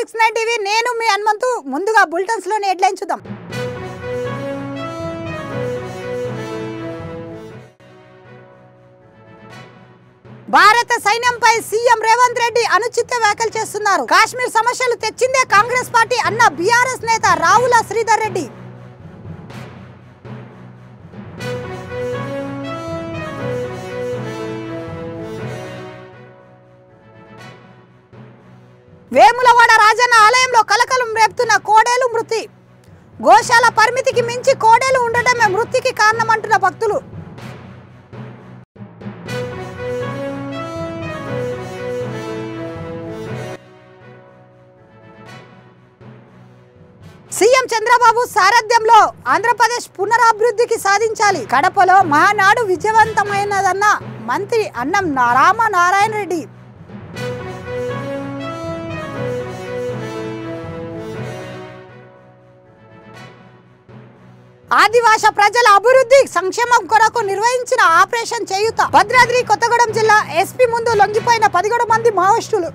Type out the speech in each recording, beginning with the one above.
69 TV నేను మీ హనుమంతు ముందుగా bulletins లోని హెడ్లైన్స్ చూద్దాం. భారత సైన్యంపై సీఎం రేవంత్ రెడ్డి అనుచిత వ్యాఖ్యలు చేస్తున్నారు. కాశ్మీర్ సమస్యలు తెచ్చిందే కాంగ్రెస్ పార్టీ అన్న బీఆర్ఎస్ నేత రావుల శ్రీధర్ రెడ్డి. వేములవాడ రాజన్న ఆలయంలో కలకలం రేపుతున్న కోడేలు మృతి. గోశాల పరిమితికి మించి కోడేలు ఉండటమే మృతికి కారణమంటున్న భక్తులు. సీఎం చంద్రబాబు సారథ్యంలో ఆంధ్రప్రదేశ్ పునరాభివృద్ధికి సాధించాలి. కడపలో మహానాడు విజయవంతమైనదన్న మంత్రి అన్నం రామనారాయణ రెడ్డి. ఆదివాసీ ప్రజల అభివృద్ధి సంక్షేమం కొరకు నిర్వహించిన ఆపరేషన్ చేయూత. భద్రాద్రి కొత్తగూడెం జిల్లా ఎస్పీ ముందు లొంగిపోయిన 17 మంది మావోయిస్టులు.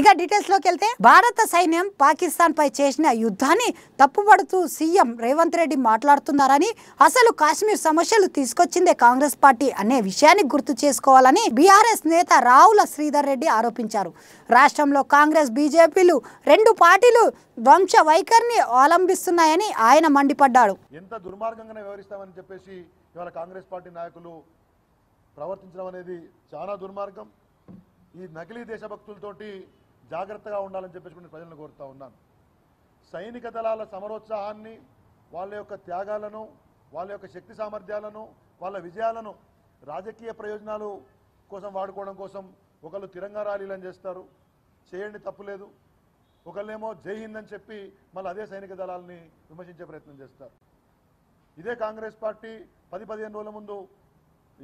ఇక డీటెయిల్స్ లోకి వెళ్తే భారత సైన్యం పాకిస్తాన్ పై చేసిన యుద్ధాన్ని తప్పుపడుతూ సీఎం రేవంత్ రెడ్డి మాట్లాడుతున్నారని, అసలు కాశ్మీర్ సమస్యలు తీసుకొచ్చిందే కాంగ్రెస్ పార్టీ అనే విషయాన్ని గుర్తు చేసుకోవాలని బీఆర్ఎస్ నేత రావుల శ్రీధర్ రెడ్డి ఆరోపించారు. రాష్ట్రంలో కాంగ్రెస్ బీజేపీలు రెండు పార్టీలు వంశ వైఖరిని అవలంబిస్తున్నాయని ఆయన మండిపడ్డాడు. ఎంత దుర్మార్గంగానే వ్యవహరిస్తామని చెప్పేసి ఇవాళ కాంగ్రెస్ పార్టీ నాయకులు ప్రవర్తించడం అనేది చాలా దుర్మార్గం. ఈ నకిలీ దేశభక్తులతోటి జాగ్రత్తగా ఉండాలని చెప్పేసి ప్రజలను కోరుతా ఉన్నాను. సైనిక దళాల సమరోత్సాహాన్ని, వాళ్ళ యొక్క త్యాగాలను, వాళ్ళ యొక్క శక్తి సామర్థ్యాలను, వాళ్ళ విజయాలను రాజకీయ ప్రయోజనాలు కోసం వాడుకోవడం కోసం ఒకళ్ళు తిరంగా ర్యాలీలను చేస్తారు, చేయండి తప్పులేదు. ఒకళ్ళేమో జై హింద్ అని చెప్పి మళ్ళీ అదే సైనిక దళాలని విమర్శించే ప్రయత్నం చేస్తారు. ఇదే కాంగ్రెస్ పార్టీ 10-15 రోజుల ముందు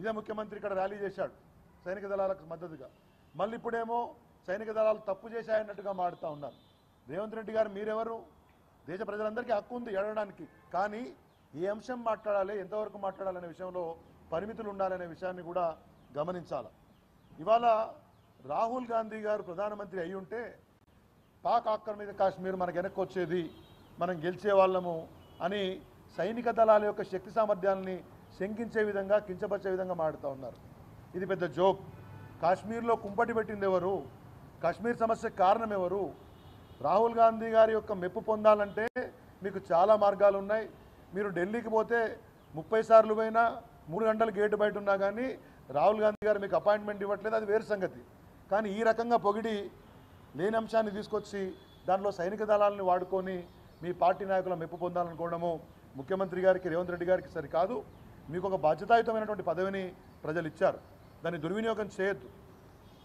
ఇదే ముఖ్యమంత్రి ఇక్కడ ర్యాలీ చేశాడు సైనిక దళాలకు మద్దతుగా. మళ్ళీ ఇప్పుడేమో సైనిక దళాలు తప్పు చేశాయన్నట్టుగా మాడుతూ ఉన్నారు. రేవంత్ రెడ్డి గారు మీరెవరు? దేశ ప్రజలందరికీ హక్కు ఉంది అడగడానికి, కానీ ఏ అంశం మాట్లాడాలి, ఎంతవరకు మాట్లాడాలనే విషయంలో పరిమితులు ఉండాలనే విషయాన్ని కూడా గమనించాలి. ఇవాళ రాహుల్ గాంధీ గారు ప్రధానమంత్రి అయి ఉంటే పాక్ ఆక్రమిత కాశ్మీర్ మనకు వెనక్కి వచ్చేది, మనం గెలిచే వాళ్ళము అని సైనిక దళాల యొక్క శక్తి సామర్థ్యాలని శంకించే విధంగా, కించపరిచే విధంగా మాడుతూ ఉన్నారు. ఇది పెద్ద జోక్. కాశ్మీర్లో కుంపటి పెట్టింది ఎవరు? కాశ్మీర్ సమస్యకు కారణం ఎవరు? రాహుల్ గాంధీ గారి యొక్క మెప్పు పొందాలంటే మీకు చాలా మార్గాలు ఉన్నాయి. మీరు ఢిల్లీకి పోతే 30 సార్లు పోయినా 3 గంటలు గేటు బయట ఉన్నా కానీ రాహుల్ గాంధీ గారు మీకు అపాయింట్మెంట్ ఇవ్వట్లేదు, అది వేరు సంగతి. కానీ ఈ రకంగా పొగిడి లేని అంశాన్ని తీసుకొచ్చి దానిలో సైనిక దళాలను వాడుకొని మీ పార్టీ నాయకుల మెప్పు పొందాలనుకోవడము ముఖ్యమంత్రి గారికి, రేవంత్ రెడ్డి గారికి సరికాదు. మీకు ఒక బాధ్యతాయుతమైనటువంటి పదవిని ప్రజలు ఇచ్చారు, దాన్ని దుర్వినియోగం చేయొద్దు.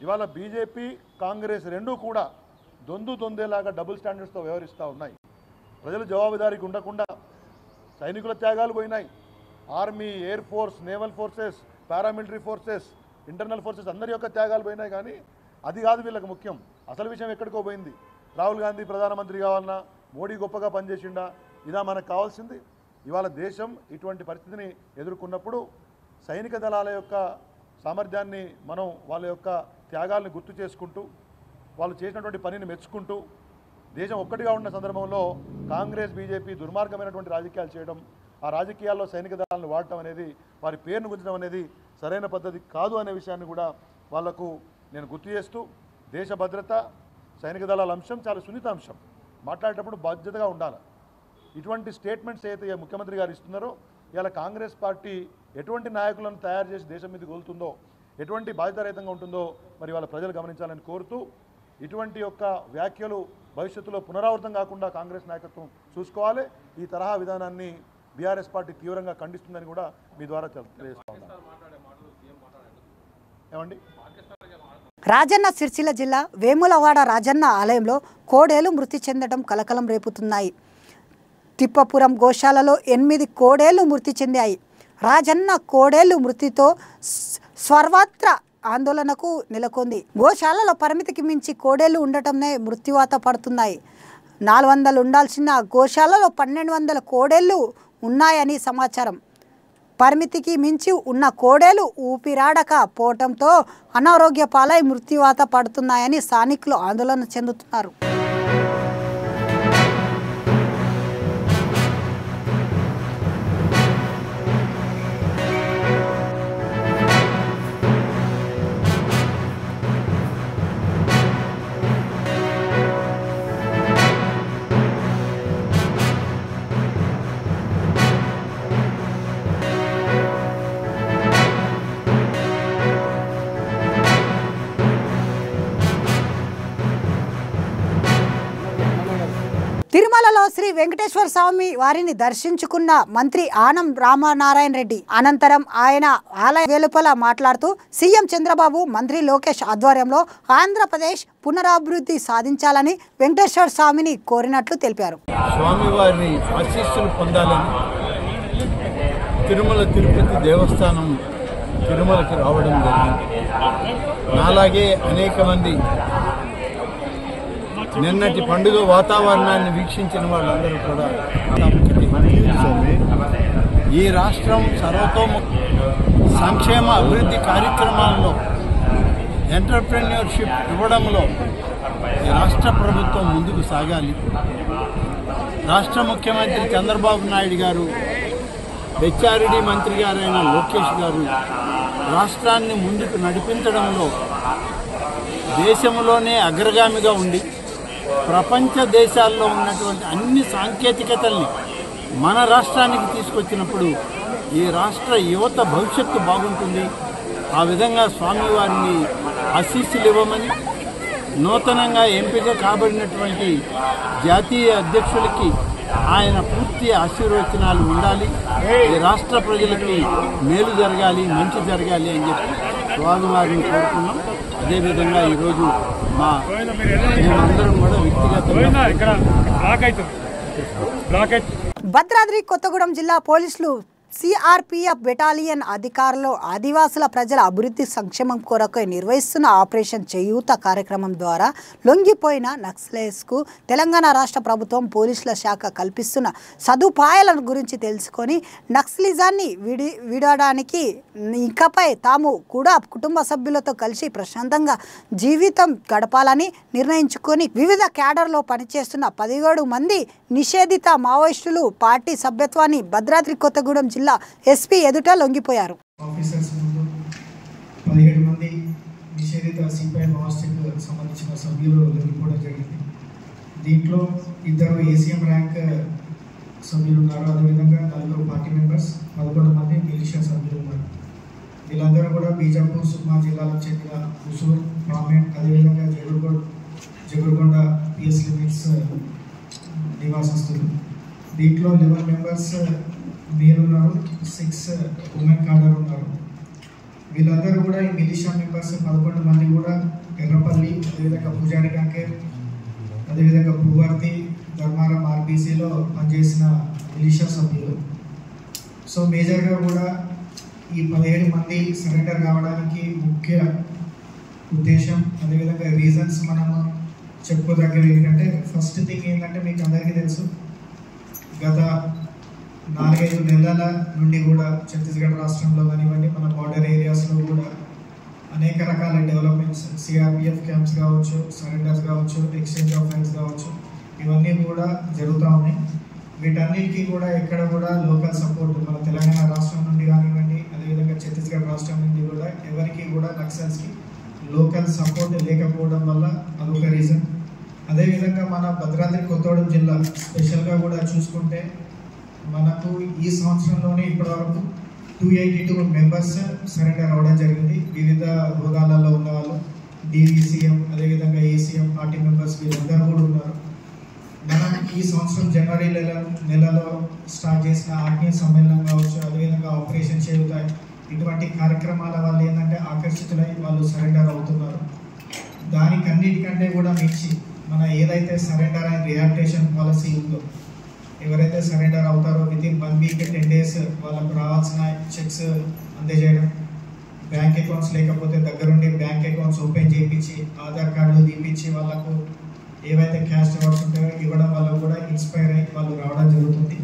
ఇవాళ బీజేపీ, కాంగ్రెస్ రెండూ కూడా దొందేలాగా డబుల్ స్టాండర్డ్స్తో వ్యవహరిస్తూ ఉన్నాయి. ప్రజలు జవాబుదారీకి ఉండకుండా సైనికుల త్యాగాలు పోయినాయి. Army, air force, naval forces, paramilitary forces, internal forces అందరి యొక్క త్యాగాలు పోయినాయి. కానీ అది కాదు వీళ్ళకి ముఖ్యం. అసలు విషయం ఎక్కడికో పోయింది. రాహుల్ గాంధీ ప్రధానమంత్రి కావాలన్నా, మోడీ గొప్పగా పనిచేసిండా, ఇదా మనకు కావాల్సింది? ఇవాళ దేశం ఇటువంటి పరిస్థితిని ఎదుర్కొన్నప్పుడు సైనిక దళాల యొక్క సామర్థ్యాన్ని మనం, వాళ్ళ యొక్క త్యాగాలను గుర్తు చేసుకుంటూ, వాళ్ళు చేసినటువంటి పనిని మెచ్చుకుంటూ, దేశం ఒక్కటిగా ఉన్న సందర్భంలో కాంగ్రెస్, బీజేపీ దుర్మార్గమైనటువంటి రాజకీయాలు చేయడం, ఆ రాజకీయాల్లో సైనిక దళాలను వాడటం అనేది, వారి పేరును గుంచడం అనేది సరైన పద్ధతి కాదు అనే విషయాన్ని కూడా వాళ్లకు నేను గుర్తు చేస్తూ, దేశ భద్రత, సైనిక దళాల అంశం చాలా సున్నిత అంశం. మాట్లాడేటప్పుడు బాధ్యతగా ఉండాలి. ఇటువంటి స్టేట్మెంట్స్ అయితే ముఖ్యమంత్రి గారు ఇస్తున్నారో, ఇలా కాంగ్రెస్ పార్టీ ఎటువంటి నాయకులను తయారు చేసి దేశం మీద కోలుతుందో, ఎటువంటి బాధ్యతారహితంగా ఉంటుందో మరి వాళ్ళ ప్రజలు గమనించాలని కోరుతూ, ఇటువంటి యొక్క వ్యాఖ్యలు భవిష్యత్తులో పునరావృతం కాకుండా కాంగ్రెస్ నాయకత్వం చూసుకోవాలి. ఈ తరహా విధానాన్ని బీఆర్ఎస్ పార్టీ తీవ్రంగా ఖండిస్తుందని కూడా మీ ద్వారా తెలియజేస్తా ఉన్నాను. ఏమండి? రాజన్న సిరిసిల్ల జిల్లా వేములవాడ రాజన్న ఆలయంలో కోడేలు మృతి చెందడం కలకలం రేపుతున్నాయి. తిప్పపురం గోశాలలో 8 కోడేళ్లు మృతి చెందాయి. రాజన్న కోడేళ్లు మృతితో సర్వత్ర ఆందోళనకు నెలకొంది. గోశాలలో పరిమితికి మించి కోడేళ్లు ఉండటంనే మృత్యువాత పడుతున్నాయి. 400 ఉండాల్సిన గోశాలలో 1200 కోడేళ్లు ఉన్నాయని సమాచారం. పరిమితికి మించి ఉన్న కోడేలు ఊపిరాడక పోవటంతో అనారోగ్య పాలై మృత్యువాత పడుతున్నాయని స్థానికులు ఆందోళన చెందుతున్నారు. తిరుమలలో శ్రీ వెంకటేశ్వర స్వామి వారిని దర్శించుకున్న మంత్రి ఆనం రామనారాయణ రెడ్డి అనంతరం ఆయన ఆలయ వెలుపల మాట్లాడుతూ సీఎం చంద్రబాబు మంత్రి లోకేష్ ఆధ్వర్యంలో ఆంధ్రప్రదేశ్ పునరాభివృద్ధి సాధించాలని వెంకటేశ్వర స్వామిని కోరినట్లు తెలిపారు. స్వామివారిని ఆశీస్సులు పొందాలని తిరుమల తిరుపతి దేవస్థానం తిరుమలకి రావడం జరిగింది. అలాగే అనేక మంది నిన్నటి పండుగ వాతావరణాన్ని వీక్షించిన వాళ్ళందరూ కూడా ఈ రాష్ట్రం సర్వతోముఖ సంక్షేమ అభివృద్ధి కార్యక్రమాల్లో ఎంటర్ప్రెన్యూర్షిప్ ఇవ్వడంలో ఈ రాష్ట్ర ప్రభుత్వం ముందుకు సాగాలి. రాష్ట్ర ముఖ్యమంత్రి చంద్రబాబు నాయుడు గారు, హెచ్ఆర్డీ మంత్రి గారైన లోకేష్ గారు రాష్ట్రాన్ని ముందుకు నడిపించడంలో దేశంలోనే అగ్రగామిగా ఉండి ప్రపంచ దేశాల్లో ఉన్నటువంటి అన్ని సాంకేతికతల్ని మన రాష్ట్రానికి తీసుకొచ్చినప్పుడు ఈ రాష్ట్ర యువత భవిష్యత్తు బాగుంటుంది. ఆ విధంగా స్వామివారిని ఆశీస్సులు ఇవ్వమని నూతనంగా ఎంపిక కాబడినటువంటి జాతీయ అధ్యక్షులకి ఆయన పూర్తి ఆశీర్వచనాలు ఉండాలి. ఈ రాష్ట్ర ప్రజలకి మేలు జరగాలి, మంచి జరగాలి అని చెప్పి స్వామివారిని కోరుకున్నాం. అదేవిధంగా ఈరోజు మేమందరం కూడా వ్యక్తిగతంగా భద్రాద్రి కొత్తగూడెం జిల్లా పోలీసులు సిఆర్పిఎఫ్ బెటాలియన్ అధికారులు ఆదివాసుల ప్రజల అభివృద్ధి సంక్షేమం కొరకై నిర్వహిస్తున్న ఆపరేషన్ చేయూత కార్యక్రమం ద్వారా లొంగిపోయిన నక్సలైట్స్కు తెలంగాణ రాష్ట్ర ప్రభుత్వం పోలీసుల శాఖ కల్పిస్తున్న సదుపాయాల గురించి తెలుసుకొని నక్సలిజాన్ని విడడానికి ఇకపై తాము కూడా కుటుంబ సభ్యులతో కలిసి ప్రశాంతంగా జీవితం గడపాలని నిర్ణయించుకొని వివిధ క్యాడర్లో పనిచేస్తున్న 17 మంది నిషేధిత మావోయిస్టులు పార్టీ సభ్యత్వాన్ని భద్రాద్రి కొత్తగూడెం జిల్లా ఎస్పీ ఎదుట లొంగిపోయారు. ఆఫీసర్స్ ముందు 17 మంది నిషేధిత సిపిఐ మావోయిస్టులకు సంబంధించిన సభ్యులు లొంగిపోవడం జరిగింది. దీంట్లో 2 ఏసీఎం ర్యాంక్ సభ్యులు ఉన్నారు. అదేవిధంగా 4 పార్టీ మెంబర్స్, 11 మంది మిలిషియా సభ్యులు ఉన్నారు. వీళ్ళందరూ కూడా బీజాపూర్, సుక్మా జిల్లాలకు చెందిన హుసూర్, పామెంట్, అదేవిధంగా జగురుగొండ పిఎస్ లిమిట్స్ నివాసస్తులు. దీంట్లో 11 మెంబర్స్ మేల్ ఉన్నారు, 6 ఉమెన్ కార్డర్ ఉన్నారు. వీళ్ళందరూ కూడా ఈ మిలిషియా మెంబర్స్ 11 మంది కూడా ఎర్రపల్లి, అదేవిధంగా పూజారి కంకేర్, అదేవిధంగా పువ్వర్తి, ధర్మారం ఆర్బీసీలో పనిచేసిన మిలిషియా సభ్యులు. సో మేజర్గా కూడా ఈ 17 మంది సరెండర్ కావడానికి ముఖ్య ఉద్దేశం, అదేవిధంగా రీజన్స్ మనము చెప్పుకోదగ్గర ఏంటంటే, ఫస్ట్ థింగ్ ఏంటంటే మీకు అందరికీ తెలుసు, గత 4-5 నెలల నుండి కూడా ఛత్తీస్గఢ్ రాష్ట్రంలో కానివ్వండి, మన బార్డర్ ఏరియాస్లో కూడా అనేక రకాల డెవలప్మెంట్స్, సిఆర్పిఎఫ్ క్యాంప్స్ కావచ్చు, సరెండర్స్ కావచ్చు, ఎక్స్చేంజ్ ఆఫ్ ఫైల్స్ కావచ్చు, ఇవన్నీ కూడా జరుగుతూ ఉన్నాయి. వీటన్నిటికీ కూడా ఎక్కడ కూడా లోకల్ సపోర్ట్ మన తెలంగాణ రాష్ట్రం నుండి కానివ్వండి, అదేవిధంగా ఛత్తీస్గఢ్ రాష్ట్రం నుండి కూడా ఎవరికి కూడా నక్సల్స్కి లోకల్ సపోర్ట్ లేకపోవడం వల్ల అదొక రీజన్. అదేవిధంగా మన భద్రాద్రి కొత్తగూడెం జిల్లా స్పెషల్గా కూడా చూసుకుంటే మనకు ఈ సంవత్సరంలోనే ఇప్పటివరకు 282 మెంబర్స్ సరెండర్ అవ్వడం జరిగింది. వివిధ హోదాలలో ఉన్న వాళ్ళు, డివిసిఎం, అదేవిధంగా ఏసీఎం పార్టీ మెంబర్స్ వీళ్ళందరూ కూడా ఉన్నారు. మనం ఈ సంవత్సరం జనవరి నెలలో స్టార్ట్ చేసిన ఆత్మీయ సమ్మేళనం కావచ్చు, అదేవిధంగా ఆపరేషన్ చేయూత, ఇటువంటి కార్యక్రమాల వల్ల ఏంటంటే ఆకర్షితులై వాళ్ళు సరెండర్ అవుతున్నారు. దానికన్నిటికంటే కూడా మించి మన ఏదైతే సరెండర్ అండ్ రిహాబిలిటేషన్ పాలసీ ఉందో, ఎవరైతే సరెండర్ అవుతారో వితిన్ 1 వీక్ 10 డేస్ వాళ్ళకు రావాల్సిన చెక్స్ అందజేయడం, బ్యాంక్ అకౌంట్స్ లేకపోతే దగ్గరుండి బ్యాంక్ అకౌంట్స్ ఓపెన్ చేయించి ఆధార్ కార్డులు తీపించి వాళ్ళకు ఏవైతే క్యాష్ రివార్డ్స్ ఉంటాయో ఇవ్వడం వల్ల కూడా ఇన్స్పైర్ అయ్యి వాళ్ళు రావడం జరుగుతుంది.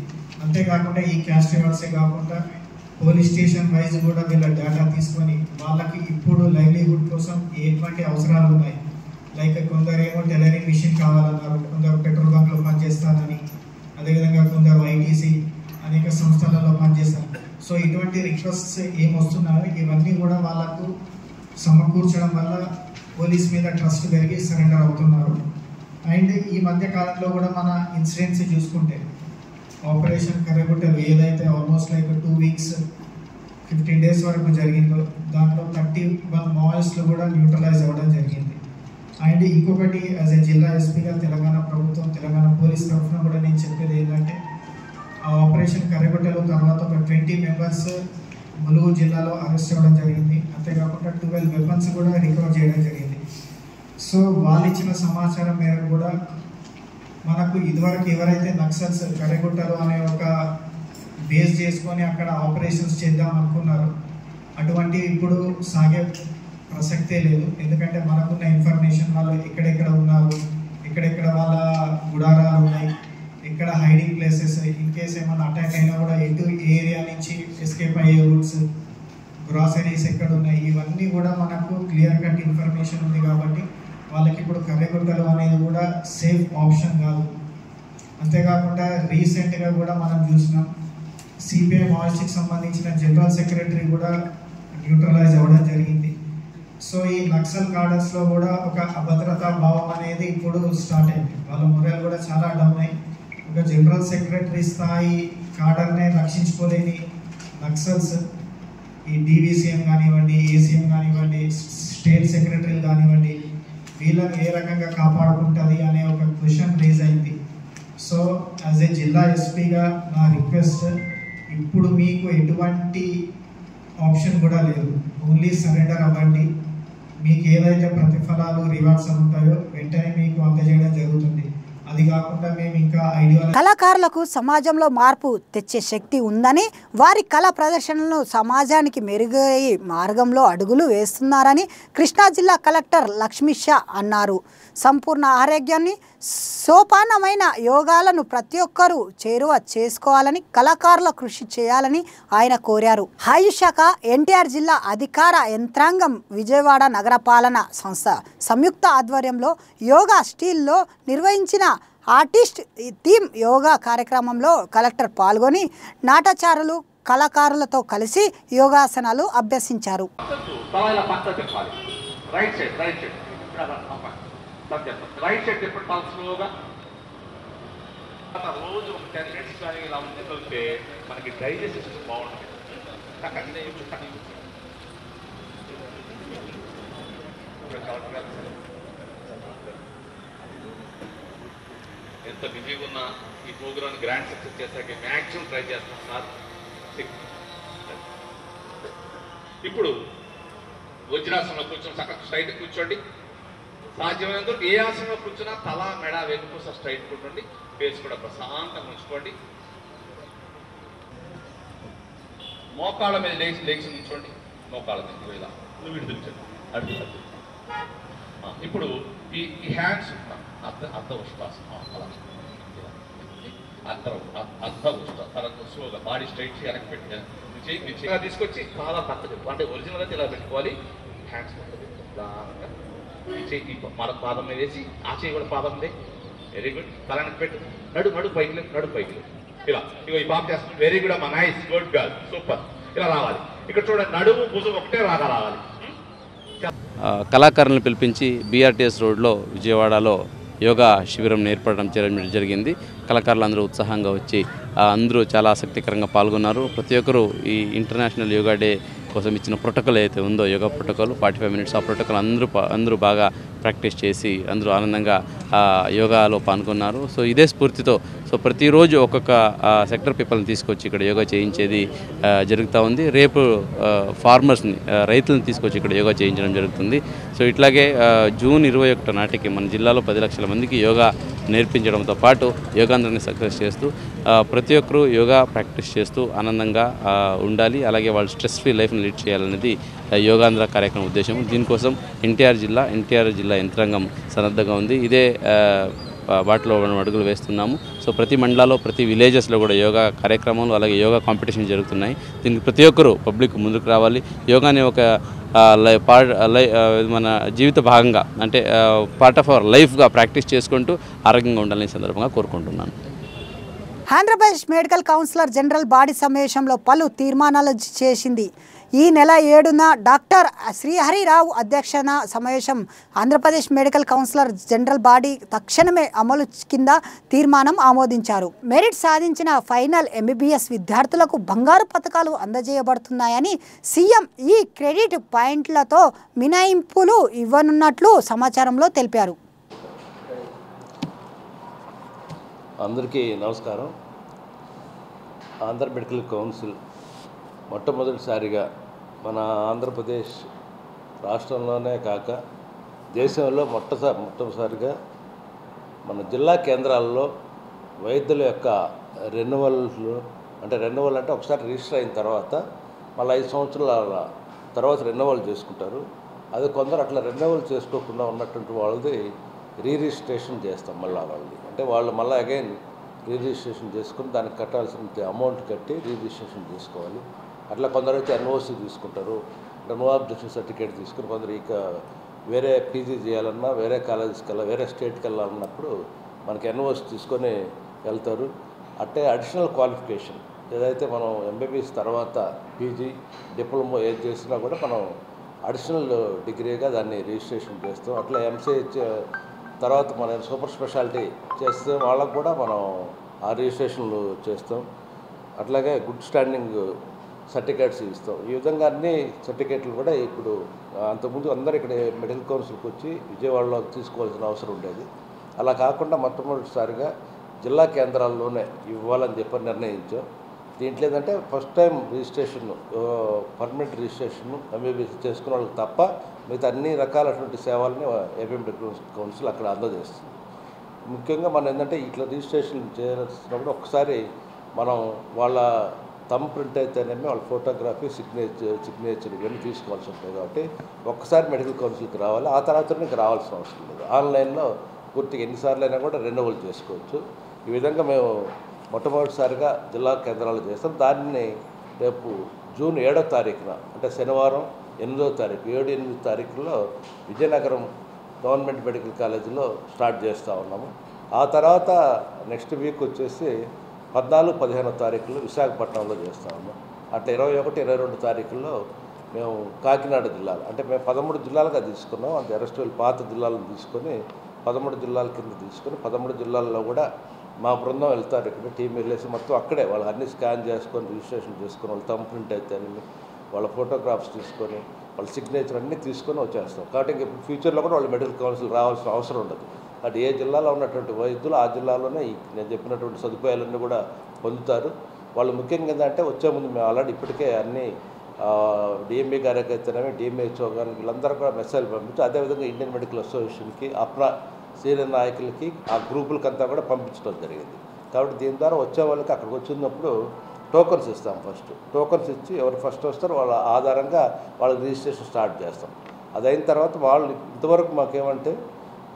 అంతేకాకుండా ఈ క్యాష్ రివార్డ్సే కాకుండా పోలీస్ స్టేషన్ వైజ్ కూడా వీళ్ళ డేటా తీసుకొని వాళ్ళకి ఇప్పుడు లైవ్లీహుడ్ కోసం ఎటువంటి అవసరాలు ఉన్నాయి, లైక్ కొందరేమో టైలరింగ్ మిషన్ కావాలన్నారు, కొందరు పెట్రోల్ బంక్లో పనిచేస్తానని, అదేవిధంగా కొందరు ఐటీసీ అనేక సంస్థలలో పనిచేస్తారు. సో ఇటువంటి రిక్వెస్ట్స్ ఏమొస్తున్నాయో ఇవన్నీ కూడా వాళ్ళకు సమకూర్చడం వల్ల పోలీస్ మీద ట్రస్ట్ పెరిగి సరెండర్ అవుతున్నారు. అండ్ ఈ మధ్య కాలంలో కూడా మన ఇన్సిడెంట్స్ చూసుకుంటే ఆపరేషన్ కర్రగుట్టలు ఏదైతే ఆల్మోస్ట్ లైక్ 2 weeks 15 days వరకు జరిగిందో దాంట్లో 31 మావోయిస్టులు కూడా న్యూట్రలైజ్ అవ్వడం జరిగింది. అండ్ ఇంకొకటి యాజ్ ఏ జిల్లా ఎస్పీగా తెలంగాణ ప్రభుత్వం తెలంగాణ పోలీస్ తరఫున కూడా నేను చెప్పేది ఏంటంటే ఆ ఆపరేషన్ కర్రగుట్టలు తర్వాత ఒక 20 members ములుగు జిల్లాలో అరెస్ట్ అవ్వడం జరిగింది. అంతేకాకుండా 12 weapons కూడా రికవర్ చేయడం జరిగింది. సో వాళ్ళు ఇచ్చిన సమాచారం మేరకు కూడా మనకు ఇదివరకు ఎవరైతే నక్సల్స్ కర్రగుట్టలు అనే ఒక బేస్ చేసుకొని అక్కడ ఆపరేషన్స్ చేద్దాం అనుకున్నారు అటువంటి ఇప్పుడు సాగే ప్రసక్తే లేదు. ఎందుకంటే మనకున్న ఇన్ఫర్మేషన్ వాళ్ళు ఎక్కడెక్కడ ఉన్నారు, ఎక్కడెక్కడ వాళ్ళ గుడారాలు ఉన్నాయి, ఎక్కడ హైడింగ్ ప్లేసెస్, ఇన్ కేస్ ఏమైనా అటాక్ అయినా కూడా ఎటు ఏరియా నుంచి ఎస్కేప్ అయ్యే రూట్స్, గ్రాసరీస్ ఎక్కడ ఉన్నాయి, ఇవన్నీ కూడా మనకు క్లియర్ కట్ ఇన్ఫర్మేషన్ ఉంది. కాబట్టి వాళ్ళకి ఇప్పుడు కర్రగుట్టలు అనేది కూడా సేఫ్ ఆప్షన్ కాదు. అంతేకాకుండా రీసెంట్గా కూడా మనం చూసినాం సిపిఐ మావోయిస్ట్కి సంబంధించిన జనరల్ సెక్రటరీ కూడా న్యూట్రలైజ్ అవ్వడం జరిగింది. సో ఈ నక్సల్ కార్డర్స్లో కూడా ఒక అభద్రతా భావం అనేది ఇప్పుడు స్టార్ట్ అయింది. వాళ్ళ మొరల్ కూడా చాలా డౌన్ అయ్యి ఒక జనరల్ సెక్రటరీ స్థాయి కార్డర్నే రక్షించుకోలేని నక్సల్స్ ఈ డీవీసీఎం కానివ్వండి, ఏసీఎం కానివ్వండి, స్టేట్ సెక్రటరీలు కానివ్వండి, వీళ్ళని ఏ రకంగా కాపాడుకుంటుంది అనే ఒక క్వశ్చన్ రేజ్ అయింది. సో యాజ్ ఏ జిల్లా ఎస్పీగా నా రిక్వెస్ట్, ఇప్పుడు మీకు ఎటువంటి ఆప్షన్ కూడా లేదు, ఓన్లీ సరెండర్ అవ్వండి. మీకు ఏదైతే ప్రతిఫలాలు రివార్డ్స్ ఉంటాయో వెంటనే మీకు అందజేయడం జరుగుతుంది. అది కాకుండా మేము ఇంకా కళాకారులకు సమాజంలో మార్పు తెచ్చే శక్తి ఉందని, వారి కళా ప్రదర్శనలను సమాజానికి మెరుగయ్యే మార్గంలో అడుగులు వేస్తున్నారని కృష్ణా జిల్లా కలెక్టర్ లక్ష్మీ షా అన్నారు. సంపూర్ణ ఆరోగ్యాన్ని సోపానమైన యోగాలను ప్రతి ఒక్కరూ చేరువ చేసుకోవాలని, కళాకారుల కృషి చేయాలని ఆయన కోరారు. ఆయుష్ శాఖ, ఎన్టీఆర్ జిల్లా అధికార యంత్రాంగం, విజయవాడ నగరపాలన సంస్థ సంయుక్త ఆధ్వర్యంలో యోగా స్టీల్లో నిర్వహించిన ఆర్టిస్ట్ థీమ్ యోగా కార్యక్రమంలో కలెక్టర్ పాల్గొని నాటచారులు, కళాకారులతో కలిసి యోగాసనాలు అభ్యసించారు. రైట్ సైడ్ చెప్పండి చాలా స్లోగా. రోజు ఒక 10 minutes కానీ ఇలా ఉండగలిగితే మనకి డైజెస్ట్ సిస్టమ్ బాగుంటుంది. ఎంత బిజీగా ఉన్నా ఈ ప్రోగ్రామ్ గ్రాండ్ సక్సెస్ చేశాక మ్యాక్సిమం ట్రై చేస్తాం సార్. ఇప్పుడు వజ్రాసనంలో కూర్చొని చక్కగా స్ట్రైట్ కూర్చోండి. సాధ్యమైనంత ఏ ఆసనంలో కూర్చున్నా తల, మెడ, వెనుక స్ట్రైట్ కూర్చోండి. ఫేస్ కూడా ప్రశాంతంగా ఉంచుకోండి. మోకాళ్ళ మీద లేచి ఉంచండి. మోకాళ్ళ మీద ఇలా నువ్వు విడిపించండి. అడ్డు ఇప్పుడు ఈ హ్యాండ్స్ అర్ధ ఉష్టాసనం, అలా అర్ధ ఉష్ట బాడీ స్ట్రైట్ వెనక్కి పెట్టి తీసుకొచ్చి చాలా పక్కది, అంటే ఒరిజినల్ అయితే ఇలా పెట్టుకోవాలి. హ్యాండ్స్ మన పాదం మీద వేసి ఆ చేయి కూడా పాదం మీద. Very good. తలానికి పెట్టు. నడు పైకి ఇలా. ఇగో ఈ పాప చేస్తుంది. వెరీ గుడ్ అమ్మా, నైస్, గుడ్ గర్ల్, సూపర్. ఇలా రావాలి. ఇక్కడ చూడండి, నడుము భుజం ఒకటే రావాలి. కళాకారులను పిలిపించి బీఆర్టీఎస్ రోడ్లో విజయవాడలో యోగా శిబిరం ఏర్పడడం జరిగింది. కళాకారులు అందరూ ఉత్సాహంగా వచ్చి అందరూ చాలా ఆసక్తికరంగా పాల్గొన్నారు. ప్రతి ఒక్కరూ ఈ ఇంటర్నేషనల్ యోగా డే కోసం ఇచ్చిన ప్రోటోకాల్ అయితే ఉందో, యోగా ప్రోటోకాల్ 45 minutes, ఆ ప్రోటోకాల్ అందరూ బాగా ప్రాక్టీస్ చేసి అందరూ ఆనందంగా యోగాలో పాల్గొన్నారు. సో ఇదే స్ఫూర్తితో ప్రతిరోజు ఒక్కొక్క సెక్టర్ పీపుల్ని తీసుకొచ్చి ఇక్కడ యోగా చేయించేది జరుగుతూ ఉంది. రేపు ఫార్మర్స్ని, రైతులను తీసుకొచ్చి ఇక్కడ యోగా చేయించడం జరుగుతుంది. సో ఇట్లాగే జూన్ 21 నాటికి మన జిల్లాలో 10 లక్షల మందికి యోగా నేర్పించడంతో పాటు యోగాంధ్రాన్ని సక్సెస్ చేస్తూ ప్రతి ఒక్కరూ యోగా ప్రాక్టీస్ చేస్తూ ఆనందంగా ఉండాలి. అలాగే వాళ్ళు స్ట్రెస్ ఫ్రీ లైఫ్ని లీడ్ చేయాలనేది యోగాంధ్ర కార్యక్రమం ఉద్దేశం. దీనికోసం ఎన్టీఆర్ జిల్లా యంత్రాంగం సన్నద్ధంగా ఉంది. ఇదే బాటలో మనం అడుగులు వేస్తున్నాము. సో ప్రతి మండలాల్లో ప్రతి విలేజెస్లో కూడా యోగా కార్యక్రమాలు అలాగే యోగా కాంపిటీషన్ జరుగుతున్నాయి. దీనికి ప్రతి ఒక్కరూ పబ్లిక్ ముందుకు రావాలి. యోగాని ఒక మన జీవిత భాగంగా అంటే పార్ట్ ఆఫ్ అవర్ లైఫ్గా ప్రాక్టీస్ చేసుకుంటూ ఆరోగ్యంగా ఉండాలని సందర్భంగా కోరుకుంటున్నాను. Andhra Pradesh medical councillor general body సమావేశంలో పలు తీర్మానాలు చేసింది. ఈ నెల 7న డాక్టర్ శ్రీహరిరావు అధ్యక్షన సమావేశం. Andhra Pradesh medical councillor general body తక్షణమే అమలు కింద తీర్మానం ఆమోదించారు. మెరిట్ సాధించిన ఫైనల్ MBBS విద్యార్థులకు బంగారు పథకాలు అందజేయబడుతున్నాయని, సీఎం ఈ క్రెడిట్ పాయింట్లతో మినహాయింపులు ఇవ్వనున్నట్లు సమాచారంలో తెలిపారు. అందరికీ నమస్కారం. ఆంధ్ర మెడికల్ కౌన్సిల్ మొట్టమొదటిసారిగా మన ఆంధ్రప్రదేశ్ రాష్ట్రంలోనే కాక దేశంలో మొట్టమొదటిసారిగా మన జిల్లా కేంద్రాల్లో వైద్యుల యొక్క రెన్యువల్ అంటే ఒకసారి రిజిస్టర్ అయిన తర్వాత మళ్ళీ 5 సంవత్సరాల తర్వాత రెన్యువల్ చేసుకుంటారు. అది కొందరు అట్లా రెన్యువల్ చేసుకోకుండా ఉన్నటువంటి వాళ్ళది రిజిస్ట్రేషన్ చేస్తాం. మళ్ళీ వాళ్ళది అంటే వాళ్ళు మళ్ళీ అగైన్ రిజిస్ట్రేషన్ చేసుకుని దానికి కట్టాల్సిన అమౌంట్ కట్టి రిజిస్ట్రేషన్ చేసుకోవాలి. అట్లా కొందరు అయితే NOC తీసుకుంటారు, నో అబ్జెక్షన్ సర్టిఫికేట్ తీసుకుని కొందరు ఇక వేరే పీజీ చేయాలన్నా వేరే కాలేజెస్కి వేరే స్టేట్కి వెళ్ళాలన్నప్పుడు మనకి NOC తీసుకొని వెళ్తారు. అంటే అడిషనల్ క్వాలిఫికేషన్ ఏదైతే మనం MBBS తర్వాత పీజీ డిప్లొమా ఏది చేసినా కూడా మనం అడిషనల్ డిగ్రీగా దాన్ని రిజిస్ట్రేషన్ చేస్తాం. అట్లా MCH తర్వాత మనం సూపర్ స్పెషాలిటీ చేస్తే వాళ్ళకు కూడా మనం ఆ రిజిస్ట్రేషన్లు చేస్తాం. అట్లాగే గుడ్ స్టాండింగ్ సర్టిఫికేట్స్ ఇస్తాం. ఈ విధంగా అన్ని సర్టిఫికేట్లు కూడా ఇప్పుడు అంతకుముందు అందరూ ఇక్కడ మెడికల్ కౌన్సిల్కి వచ్చి విజయవాడలో తీసుకోవాల్సిన అవసరం ఉండేది. అలా కాకుండా మొట్టమొదటిసారిగా జిల్లా కేంద్రాల్లోనే ఇవ్వాలని చెప్పి నిర్ణయించాం. దీంట్లో ఏంటంటే first time registration permanent registration MBBS చేసుకున్న వాళ్ళకి తప్ప మిగతా అన్ని రకాలైనటువంటి సేవలని ఏపీ మెడికల్ కౌన్సిల్ అక్కడ అందజేస్తుంది. ముఖ్యంగా మనం ఏంటంటే ఇట్లా రిజిస్ట్రేషన్ చేసినప్పుడు ఒకసారి మనం వాళ్ళ థంబ్ ప్రింట్ అయితేనేమి వాళ్ళ ఫోటోగ్రఫీ సిగ్నేచర్ ఇవన్నీ తీసుకోవాల్సి ఉంటుంది. కాబట్టి ఒక్కసారి మెడికల్ కౌన్సిల్కి రావాలి, ఆ తర్వాత నీకు రావాల్సిన అవసరం లేదు. ఆన్లైన్లో పూర్తిగా ఎన్నిసార్లు అయినా కూడా రెన్యువల్ చేసుకోవచ్చు. ఈ విధంగా మేము మొట్టమొదటిసారిగా జిల్లా కేంద్రాలు చేస్తాం. దాన్ని రేపు జూన్ 7వ తారీఖున అంటే శనివారం 8వ తారీఖు 7-8 తారీఖుల్లో విజయనగరం గవర్నమెంట్ మెడికల్ కాలేజీలో స్టార్ట్ చేస్తూ ఉన్నాము. ఆ తర్వాత నెక్స్ట్ వీక్ వచ్చేసి 14-15వ తారీఖులో విశాఖపట్నంలో చేస్తూ ఉన్నాం. అట్లా 21-22 తారీఖుల్లో మేము కాకినాడ జిల్లాలో అంటే మేము 13 జిల్లాలుగా తీసుకున్నాం. అంటే అరెస్ట్ పాత జిల్లాలను తీసుకొని 13 జిల్లాల కింద తీసుకొని 13 జిల్లాల్లో కూడా మా బృందం వెళ్తారు. ఇక్కడ టీం వెళ్ళేసి మొత్తం అక్కడే వాళ్ళు అన్ని స్కాన్ చేసుకొని రిజిస్ట్రేషన్ చేసుకొని వాళ్ళ థంబ్ ప్రింట్ అయితే వాళ్ళ ఫోటోగ్రాఫ్స్ తీసుకొని వాళ్ళ సిగ్నేచర్ అన్నీ తీసుకొని వచ్చేస్తాం. కాబట్టి ఇంక ఫ్యూచర్లో కూడా వాళ్ళు మెడికల్ కౌన్సిల్ రావాల్సిన అవసరం ఉండదు. అటు ఏ జిల్లాలో ఉన్నటువంటి వైద్యులు ఆ జిల్లాలోనే నేను చెప్పినటువంటి సదుపాయాలన్నీ కూడా పొందుతారు. వాళ్ళు ముఖ్యంగా ఏంటంటే వచ్చే ముందు మేము ఆల్రెడీ ఇప్పటికే అన్నీ DMB గారికి అయితేనేమి DMHO గారికి వీళ్ళందరూ కూడా మెసేజ్ పంపించి అదేవిధంగా ఇండియన్ మెడికల్ అసోసియేషన్కి అప్రా సీనియర్ నాయకులకి ఆ గ్రూపులకంతా కూడా పంపించడం జరిగింది. కాబట్టి దీని ద్వారా వచ్చే వాళ్ళకి అక్కడికి వచ్చినప్పుడు టోకన్స్ ఇస్తాం. ఫస్ట్ టోకన్స్ ఇచ్చి ఎవరు ఫస్ట్ వస్తారో వాళ్ళ ఆధారంగా వాళ్ళకి రిజిస్ట్రేషన్ స్టార్ట్ చేస్తాం. అది అయిన తర్వాత వాళ్ళు ఇంతవరకు మాకేమంటే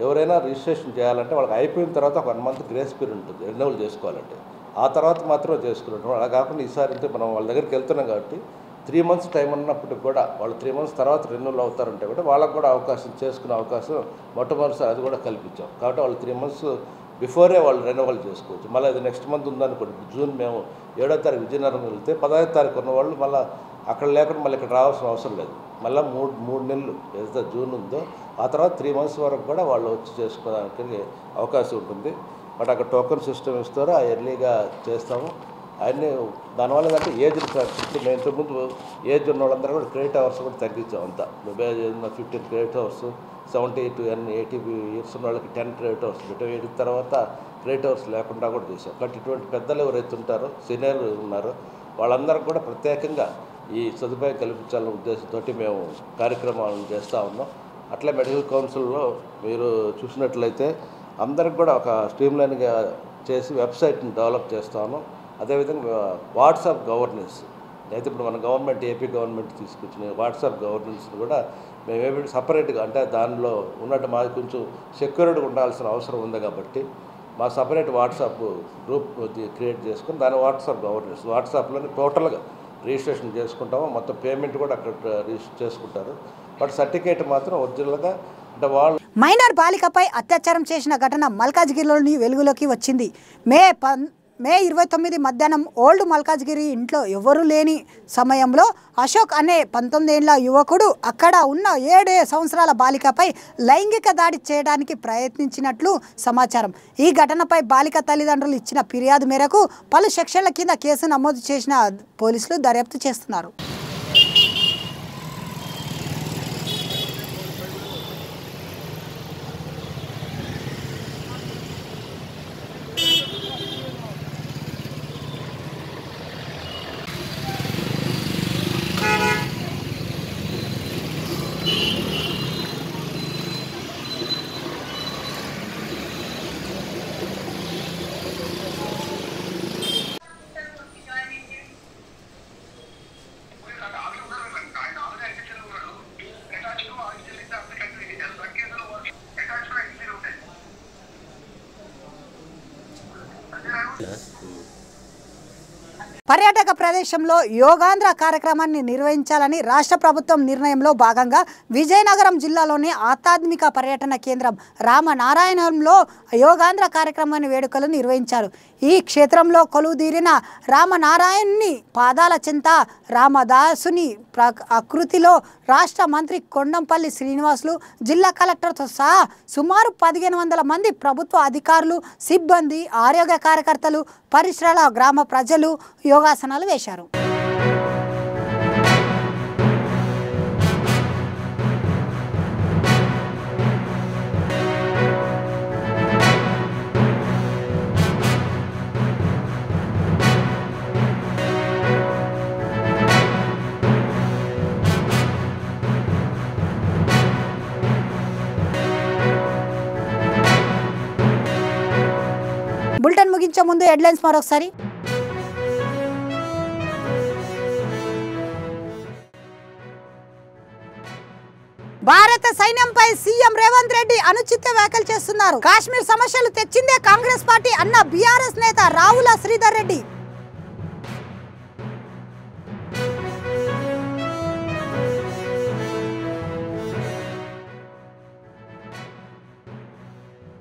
ఎవరైనా రిజిస్ట్రేషన్ చేయాలంటే వాళ్ళకి అయిపోయిన తర్వాత ఒక 1 మంత్ గ్రేస్ పీరియడ్ ఉంటుంది రెన్యువల్ చేసుకోవాలంటే. ఆ తర్వాత మాత్రమే చేసుకున్నట్టు. అలా కాకుండా ఈసారి అంటే మనం వాళ్ళ దగ్గరికి వెళ్తున్నాం కాబట్టి 3 మంత్స్ టైం ఉన్నప్పటికి కూడా వాళ్ళు 3 మంత్స్ తర్వాత రెన్యువల్ అవుతారంటే కూడా వాళ్ళకు కూడా అవకాశం చేసుకునే అవకాశం మొట్టమొదటిసారి అది కూడా కల్పించాం. కాబట్టి వాళ్ళు 3 మంత్స్ బిఫోరే వాళ్ళు రెన్యువల్ చేసుకోవచ్చు. మళ్ళీ అది నెక్స్ట్ మంత్ ఉందనుకోండి, జూన్ మేము 7వ తారీఖు విజయనగరం వెళ్తే 15వ తారీఖు ఉన్న వాళ్ళు మళ్ళీ అక్కడ లేకుండా మళ్ళీ ఇక్కడ రావాల్సిన అవసరం లేదు. మళ్ళీ మూడు నెలలు ఏదైతే జూన్ ఉందో ఆ తర్వాత 3 మంత్స్ వరకు కూడా వాళ్ళు వచ్చి చేసుకోవడానికి అవకాశం ఉంటుంది. బట్ అక్కడ టోకెన్ సిస్టమ్ ఇస్తారో ఆ ఎర్లీగా చేస్తాము. అన్నీ దానివల్ల ఏంటంటే ఏజ్ మేము ఇంతకుముందు ఏజ్ ఉన్న వాళ్ళందరూ కూడా క్రెడిట్ అవర్స్ కూడా తగ్గించాం. అంతా 15 క్రెడిట్ అవర్స్, 70 to 80 ఇయర్స్ ఉన్న వాళ్ళకి 10 క్రెడిట్ అవర్స్ పెట్టాం. 80 తర్వాత క్రెడిట్ అవర్స్ లేకుండా కూడా చేసాం. కాబట్టి ఇటువంటి పెద్దలు ఎవరైతే ఉంటారో సీనియర్లు ఉన్నారో వాళ్ళందరికీ కూడా ప్రత్యేకంగా ఈ సదుపాయం కల్పించాలనే ఉద్దేశంతో మేము కార్యక్రమాలను చేస్తూ ఉన్నాం. అట్లా మెడికల్ కౌన్సిల్లో మీరు చూసినట్లయితే అందరికి కూడా ఒక స్ట్రీమ్లైన్గా చేసి వెబ్సైట్ని డెవలప్ చేస్తూ ఉన్నాం. అదేవిధంగా వాట్సాప్ గవర్నెన్స్ అయితే ఇప్పుడు మన గవర్నమెంట్ ఏపీ గవర్నమెంట్ తీసుకొచ్చిన వాట్సాప్ గవర్నెన్స్ని కూడా మేమేమి సపరేట్గా అంటే దానిలో ఉన్నట్టు మాకు కొంచెం సెక్యూరిటీగా ఉండాల్సిన అవసరం ఉంది కాబట్టి మా సపరేట్ వాట్సాప్ గ్రూప్ క్రియేట్ చేసుకుని దాని వాట్సాప్ గవర్నెన్స్ వాట్సాప్లోనే టోటల్గా రిజిస్ట్రేషన్ చేసుకుంటాము. మొత్తం పేమెంట్ కూడా అక్కడ రిజిస్టర్ చేసుకుంటారు. బట్ సర్టిఫికేట్ మాత్రం ఒరిజినల్గా అంటే వాళ్ళు. మైనర్ బాలికపై అత్యాచారం చేసిన ఘటన మల్కాజ్గిరిలోని వెలుగులోకి వచ్చింది. మే 29 మధ్యాహ్నం ఓల్డ్ మల్కాజ్గిరి ఇంట్లో ఎవరూ లేని సమయంలో అశోక్ అనే 19 ఏళ్ల యువకుడు అక్కడ ఉన్న 7 సంవత్సరాల బాలికపై లైంగిక దాడి చేయడానికి ప్రయత్నించినట్లు సమాచారం. ఈ ఘటనపై బాలిక తల్లిదండ్రులు ఇచ్చిన ఫిర్యాదు మేరకు పలు సెక్షన్ల కింద కేసు నమోదు చేసిన పోలీసులు దర్యాప్తు చేస్తున్నారు. పర్యాటక ప్రదేశంలో యోగాంధ్ర కార్యక్రమాన్ని నిర్వహించాలని రాష్ట్ర ప్రభుత్వం నిర్ణయంలో భాగంగా విజయనగరం జిల్లాలోని ఆధ్యాత్మిక పర్యటన కేంద్రం రామనారాయణంలో యోగాంధ్ర కార్యక్రమాన్ని వేడుకలు నిర్వహించారు. ఈ క్షేత్రంలో కొలువుదీరిన రామనారాయణుని పాదాల చెంత రామదాసుని ఆకృతిలో రాష్ట్ర మంత్రి కొండంపల్లి శ్రీనివాసులు, జిల్లా కలెక్టర్తో సహా సుమారు 1500 మంది ప్రభుత్వ అధికారులు, సిబ్బంది, ఆరోగ్య కార్యకర్తలు, పరిసరాల గ్రామ ప్రజలు యోగాసనాలు వేశారు. బులెటిన్ ముగించే ముందు హెడ్లైన్స్ మరొకసారి. భారత సైన్యంపై సీఎం రేవంత్ రెడ్డి అనుచిత వ్యాఖ్యలు చేస్తున్నారు. కాశ్మీర్ సమస్యలు తెచ్చిందే కాంగ్రెస్ పార్టీ అన్న బీఆర్ఎస్ నేత రావుల శ్రీధర్ రెడ్డి.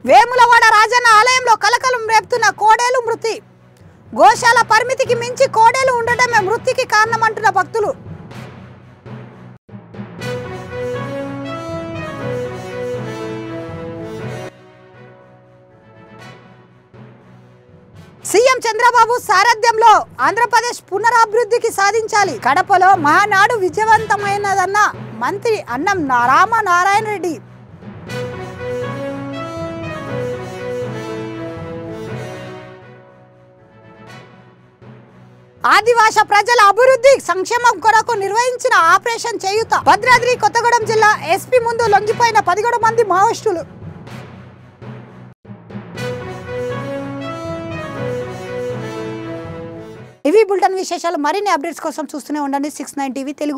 వేములవాడ రాజన్న ఆలయంలో కలకలం రేపుతున్న కోడేలు మృతి. గోశాల పరిమితికి మించి కోడేలు ఉండటమే మృతికి కారణమంటున్న భక్తులు. సీఎం చంద్రబాబు సారథ్యంలో ఆంధ్రప్రదేశ్ పునరాభివృద్ధికి సాధించాలి. కడపలో మహానాడు విజయవంతమైనదన్న మంత్రి అన్నం రామనారాయణ రెడ్డి. ఆదివాసీ ప్రజల అభివృద్ధి సంక్షేమం కొరకు నిర్వహించిన ఆపరేషన్ చేయూత. భద్రాద్రి కొత్తగూడెం జిల్లా ఎస్పీ ముందు లొంగిపోయిన 17 మంది మావోయిస్టులు. ఇవి బులెటిన్ విశేషాలు. మరిన్ని అప్డేట్స్ కోసం చూస్తూనే ఉండండి 69 టీవీ తెలుగు.